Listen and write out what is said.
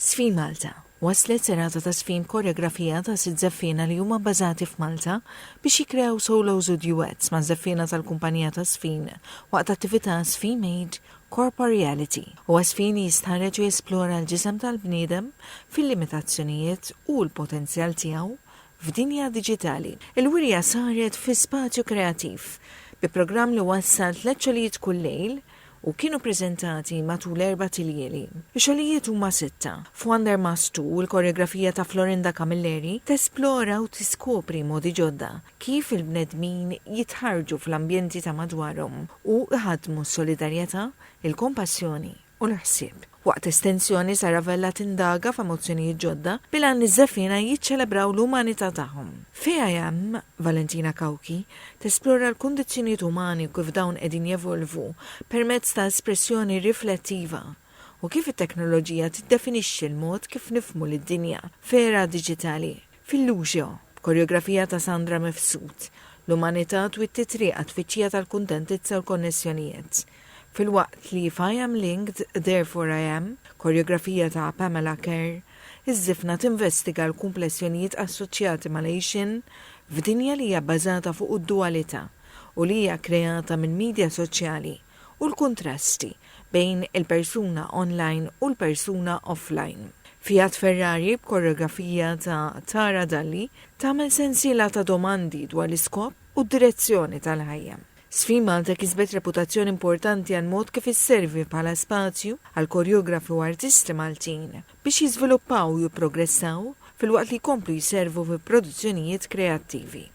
Sfin Malta. Waslet serata ta' sfin koreografija ta' 6 żaffina li huma bbażati f'Malta biex jikrew solos u duets ma' żaffina tal-kumpanija ta' sfin waqt attività Sfin Made Corporeality. U sfin jistħarreġ u jesplora l-ġisem tal-bniedem fil-limitazzjonijiet u l-potenzjal tiegħu f'dinja diġitali. Il-wirja saret fi spazju kreattiv bi programm li wassal 3 xogħlijiet kull lejl u kienu prezentati matul 4 tiljieli. Ix-xogħlijiet huma 6. F'Wonder Mass 2 il-koreografija ta' Florinda Camilleri tesplora u tiskopri modi ġodda kif il-bnedmin jitħarġu fl-ambjenti ta' madwarhom u iħadmu s-solidarjetà, il-kompassjoni u l-ħsieb. Waqt estensjoni Saravella tindaga f'emozzjonijiet ġodda bilan iż-żaffina jiċċelebraw l-umanità tagħhom. Fejn Valentina Kawki tesplora l-kundizzjonijiet umani u kif dawn qegħdin jevolvu permezz ta' espressjoni riflettiva u kif it-teknoloġija tiddefinixxi l-mod kif nifhmu lid-dinja f'era diġitali. Fil-Luġo, koreografija ta' Sandra Mifsud, l-umanità twitti triq tfittxija tal-kuntentizza u l-konnessjonijiet. Fil-waqt li If I Am Linked, Therefore I Am, koreografija ta' Pamela Kerr, iż-żifna tinvestiga l-kumplessjonijiet assoċjati mal-għejxin f'dinja li hija bbażata fuq id-dualità u li hija kreata minn midja soċjali u l-kontrasti bejn il-persuna online u l-persuna offline. Fiat Ferrari b'koreografija ta' Tara Dalli tagħmel sensiela ta' domandi dwar l-iskop u d-direzzjoni tal-ħajja. Sfin Malta kisbet reputazzjoni importanti għal mod kif isservi bħala spazju għal koreografi u artisti Maltin biex jiżviluppaw u jipprogressaw fil-waqt li jkomplu jservu fi produzzjonijiet kreattivi.